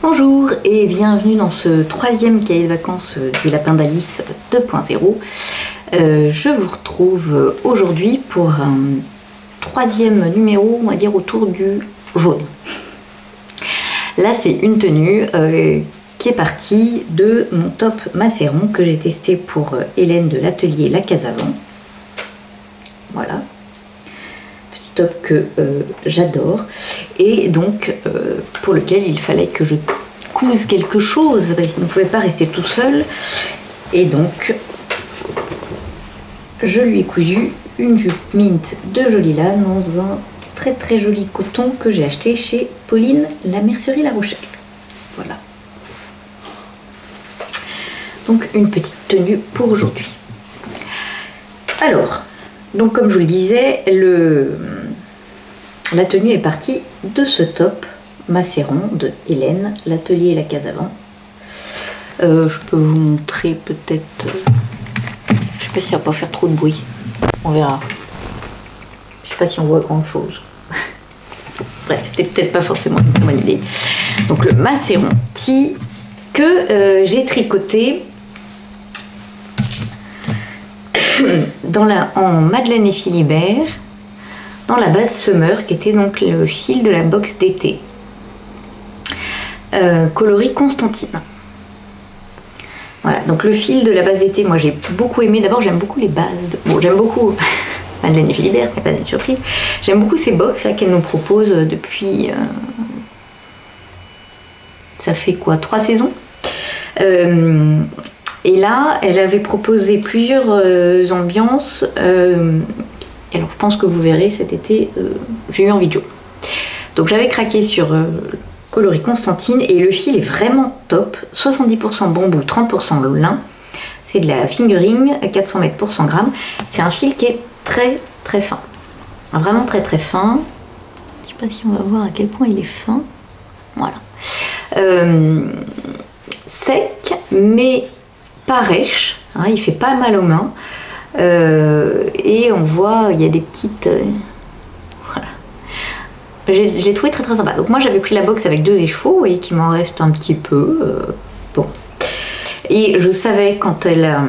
Bonjour et bienvenue dans ce troisième cahier de vacances du Lapin d'Alice 2.0. Je vous retrouve aujourd'hui pour un troisième numéro, on va dire autour du jaune. Là c'est une tenue qui est partie de mon top macéron que j'ai testé pour Hélène de l'atelier La Casavant. Voilà. Top que j'adore et donc pour lequel il fallait que je couse quelque chose parce qu'il ne pouvait pas rester tout seul et donc je lui ai cousu une jupe mint de Jolie Laine dans un très joli coton que j'ai acheté chez Pauline la mercerie La Rochelle. Voilà, donc une petite tenue pour aujourd'hui. Alors donc comme je vous le disais, la tenue est partie de ce top macéron de Hélène, l'atelier La Casavant. Je peux vous montrer peut-être... je sais pas si ça va pas faire trop de bruit. On verra. Je sais pas si on voit grand chose. Bref, c'était peut-être pas forcément une bonne idée. Donc le macéron tee que j'ai tricoté en Madeleine et Philibert dans la base Summer qui était donc le fil de la box d'été coloris Constantine. Voilà, donc le fil de la base d'été, moi j'ai beaucoup aimé. D'abord j'aime beaucoup les bases bon, j'aime beaucoup Madeleine et Philibert, ce n'est pas une surprise. J'aime beaucoup ces box là qu'elle nous propose depuis ça fait quoi, 3 saisons. Et là, elle avait proposé plusieurs ambiances. Alors, je pense que vous verrez cet été, j'ai eu envie de jouer. Donc, j'avais craqué sur coloris Constantine et le fil est vraiment top. 70% bambou, 30% lin. C'est de la fingering, 400 mètres pour 100 grammes. C'est un fil qui est très fin. Vraiment très fin. Je ne sais pas si on va voir à quel point il est fin. Voilà. Sec, mais pas rêche, hein, il fait pas mal aux mains et on voit il y a des petites voilà. Je l'ai trouvé très sympa. Donc moi j'avais pris la box avec 2 échevaux, vous voyez qu'il m'en reste un petit peu bon, et je savais quand Hélène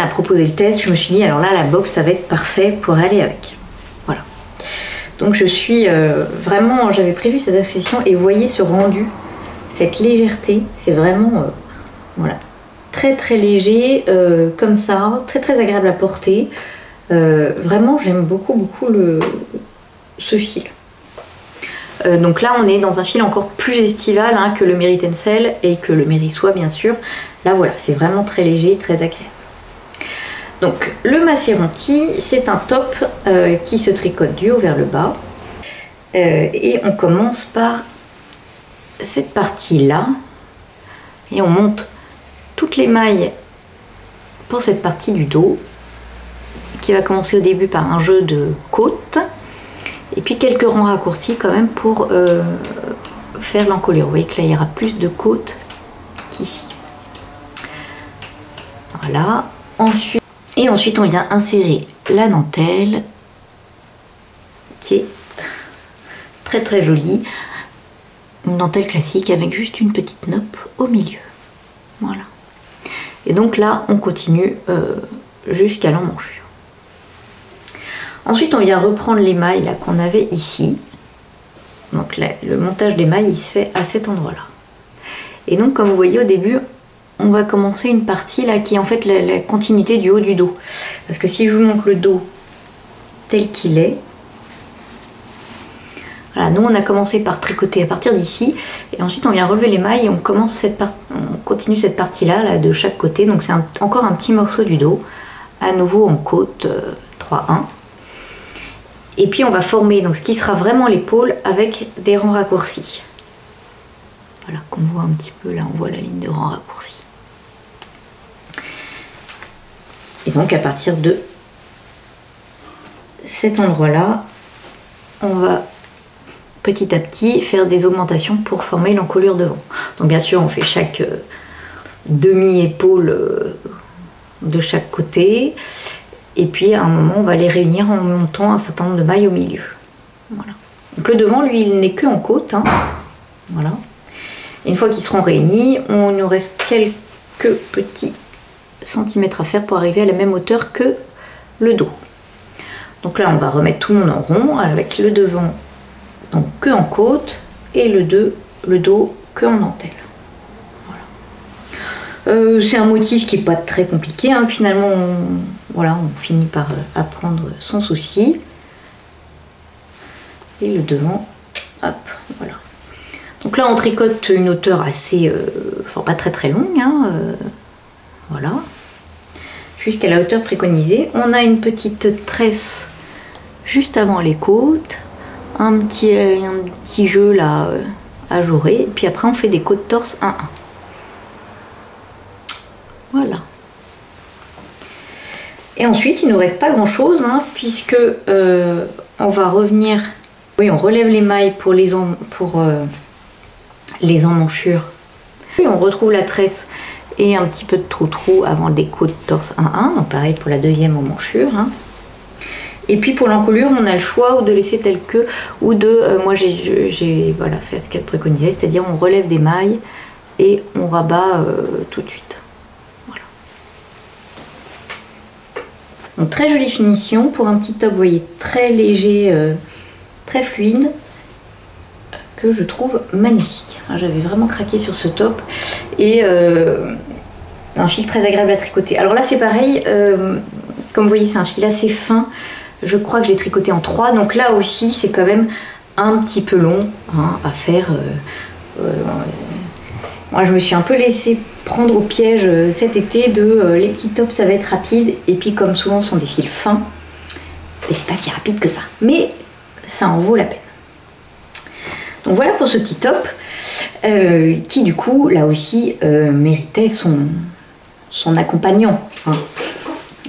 a proposé le test, je me suis dit alors là la box ça va être parfait pour aller avec. Voilà, donc je suis vraiment, j'avais prévu cette association et vous voyez ce rendu, cette légèreté, c'est vraiment voilà, très léger comme ça, très agréable à porter. Vraiment j'aime beaucoup ce fil. Donc là on est dans un fil encore plus estival hein, que le Mary Tencel et que le Mary Soie bien sûr. Là voilà, c'est vraiment très léger, très agréable. Donc le macéron tee, c'est un top qui se tricote du haut vers le bas. Et on commence par cette partie là et on monte toutes les mailles pour cette partie du dos qui va commencer au début par un jeu de côtes et puis quelques rangs raccourcis quand même pour faire l'encolure. Vous voyez que là il y aura plus de côtes qu'ici. Voilà. Ensuite on vient insérer la dentelle qui est très jolie. Une dentelle classique avec juste une petite nappe au milieu. Voilà. Et donc là, on continue jusqu'à l'emmanchure. Ensuite, on vient reprendre les mailles là qu'on avait ici. Donc là, le montage des mailles, il se fait à cet endroit-là. Et donc, comme vous voyez au début, on va commencer une partie là qui est en fait la continuité du haut du dos. Parce que si je vous montre le dos tel qu'il est, voilà, nous on a commencé par tricoter à partir d'ici et ensuite on vient relever les mailles et on continue cette partie là de chaque côté. Donc c'est encore un petit morceau du dos, à nouveau en côte 3-1. Et puis on va former donc ce qui sera vraiment l'épaule avec des rangs raccourcis. Voilà, qu'on voit un petit peu là, on voit la ligne de rangs raccourcis. Et donc à partir de cet endroit là, on va petit à petit faire des augmentations pour former l'encolure devant. Donc bien sûr on fait chaque demi-épaule de chaque côté et puis à un moment on va les réunir en montant un certain nombre de mailles au milieu. Voilà. Donc le devant lui il n'est que en côte hein. Voilà. Et une fois qu'ils seront réunis, on nous reste quelques petits centimètres à faire pour arriver à la même hauteur que le dos. Donc là, on va remettre tout le monde en rond avec le devant donc que en côte et le dos que en dentelle. Voilà. C'est un motif qui n'est pas très compliqué, hein. Finalement, voilà, on finit par apprendre sans souci. Et le devant, hop, voilà. Donc là, on tricote une hauteur assez, enfin pas très très longue, hein, voilà, jusqu'à la hauteur préconisée. On a une petite tresse juste avant les côtes, un petit jeu là à jouer, et puis après on fait des côtes torse 1-1. Voilà. Et ensuite, il ne nous reste pas grand chose, hein, puisque on va revenir. Oui, on relève les mailles pour les emmanchures. Puis on retrouve la tresse et un petit peu de trou-trou avant des côtes torse 1-1. Donc pareil pour la deuxième emmanchure. Hein. Et puis pour l'encolure, on a le choix ou de laisser tel que, ou de... moi j'ai voilà, fait ce qu'elle préconisait, c'est-à-dire on relève des mailles et on rabat tout de suite. Voilà. Donc très jolie finition pour un petit top, vous voyez, très léger, très fluide, que je trouve magnifique. J'avais vraiment craqué sur ce top et un fil très agréable à tricoter. Alors là c'est pareil, comme vous voyez c'est un fil assez fin, je crois que je l'ai tricoté en 3, donc là aussi c'est quand même un petit peu long, hein, à faire. Moi je me suis un peu laissée prendre au piège cet été de les petits tops ça va être rapide, et puis comme souvent ce sont des fils fins, et c'est pas si rapide que ça, mais ça en vaut la peine. Donc voilà pour ce petit top qui du coup là aussi méritait son accompagnant, hein.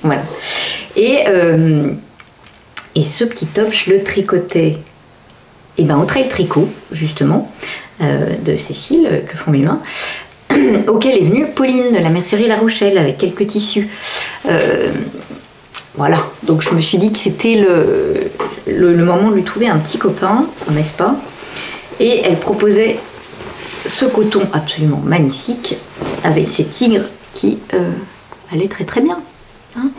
Voilà. Et ce petit top je le tricotais au Trail Tricot justement de Cécile que font mes mains, auquel est venue Pauline de la mercerie La Rochelle avec quelques tissus. Voilà, donc je me suis dit que c'était le moment de lui trouver un petit copain, n'est-ce pas? Et elle proposait ce coton absolument magnifique avec ces tigres qui allaient très très bien. Hein,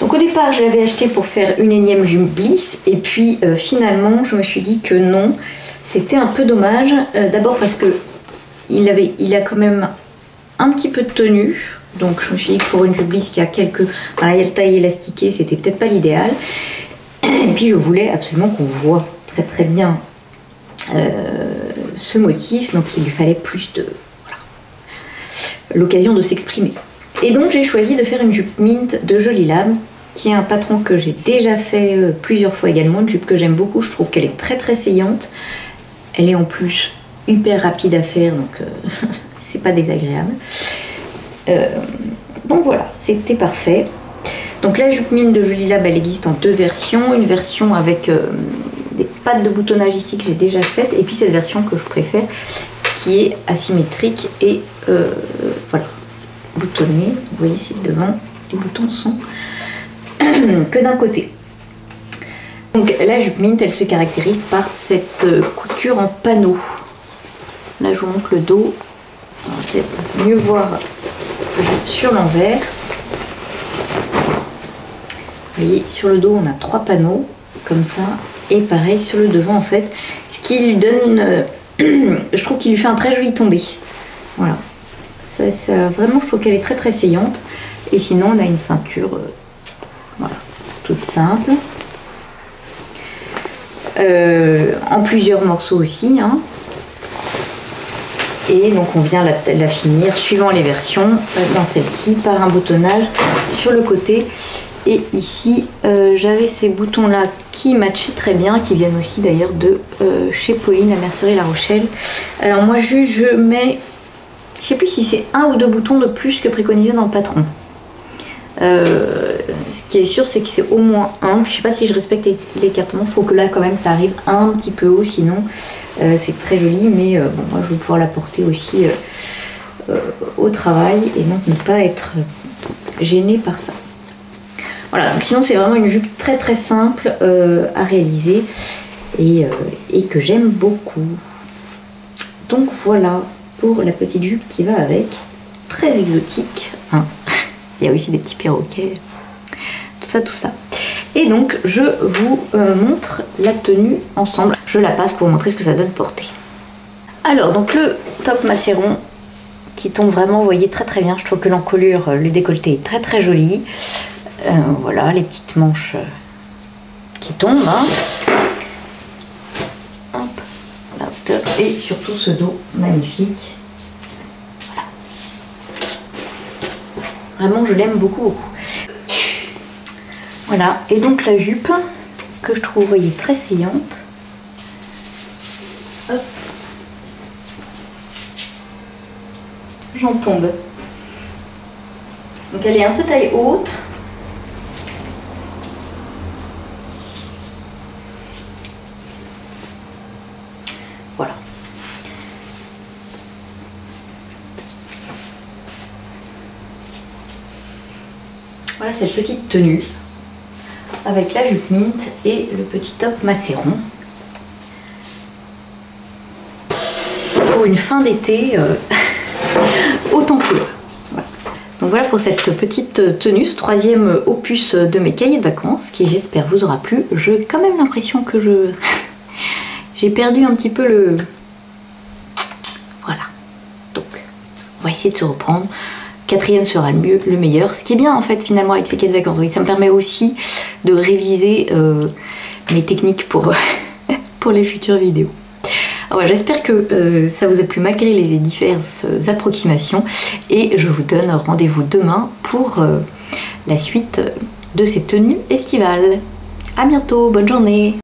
donc au départ je l'avais acheté pour faire une énième jupe Bliss, et puis finalement je me suis dit que non, c'était un peu dommage. D'abord parce que il a quand même un petit peu de tenue, donc je me suis dit que pour une jupe Bliss qui a quelques taille élastiquée, c'était peut-être pas l'idéal. Et puis je voulais absolument qu'on voit très très bien ce motif, donc il lui fallait plus de l'occasion de s'exprimer. Et donc j'ai choisi de faire une jupe mint de Joli Lab, qui est un patron que j'ai déjà fait plusieurs fois également, une jupe que j'aime beaucoup, je trouve qu'elle est très très saillante, elle est en plus hyper rapide à faire, donc c'est pas désagréable. Donc voilà, c'était parfait. Donc la jupe mine de Joli Lab, elle existe en 2 versions, une version avec des pattes de boutonnage ici que j'ai déjà faites, et puis cette version que je préfère qui est asymétrique et voilà, boutonnée. Vous voyez ici devant, les boutons sont que d'un côté. Donc la jupe mint, elle se caractérise par cette couture en panneau. Là je vous montre le dos, on va peut-être mieux voir sur l'envers. Vous voyez, sur le dos on a 3 panneaux comme ça, et pareil sur le devant en fait, ce qui lui donne je trouve qu'il lui fait un très joli tombé. Voilà, ça vraiment je trouve qu'elle est très très saillante. Et sinon on a une ceinture voilà, toute simple, en plusieurs morceaux aussi, hein. Et donc on vient la finir suivant les versions dans celle-ci par un boutonnage sur le côté. Et ici j'avais ces boutons là qui matchaient très bien, qui viennent aussi d'ailleurs de chez Pauline, la mercerie La Rochelle. Alors moi je mets, je sais plus si c'est 1 ou 2 boutons de plus que préconisé dans le patron. Ce qui est sûr c'est que c'est au moins 1. Je sais pas si je respecte l'écartement, je trouve que là quand même ça arrive un petit peu haut, sinon c'est très joli, mais bon, moi je vais pouvoir la porter aussi au travail et donc ne pas être gênée par ça. Voilà, donc sinon c'est vraiment une jupe très très simple à réaliser et que j'aime beaucoup. Donc voilà pour la petite jupe qui va avec, très exotique, hein. Il y a aussi des petits perroquets, tout ça, tout ça. Et donc je vous montre la tenue ensemble. Je la passe pour vous montrer ce que ça donne porter. Alors donc le top macéron qui tombe vraiment, vous voyez, très très bien. Je trouve que l'encolure, le décolleté est très très joli. Voilà, les petites manches qui tombent, hein. Hop, là, et surtout ce dos magnifique. Voilà. Vraiment, je l'aime beaucoup, beaucoup. Voilà, et donc la jupe que je trouve, vous voyez, très saillante. Hop. J'en tombe. Donc elle est un peu taille haute. Voilà. Voilà cette petite tenue avec la jupe mint et le petit top macéron. Pour une fin d'été autant couleur. Voilà. Donc voilà pour cette petite tenue, ce troisième opus de mes cahiers de vacances qui, j'espère, vous aura plu. J'ai quand même l'impression que j'ai perdu un petit peu le... Voilà. Donc on va essayer de se reprendre. Quatrième sera le meilleur. Ce qui est bien en fait finalement avec ces cahiers de vacances, oui, ça me permet aussi de réviser mes techniques pour, pour les futures vidéos. Ouais, j'espère que ça vous a plu malgré les diverses approximations et je vous donne rendez-vous demain pour la suite de ces tenues estivales. À bientôt, bonne journée!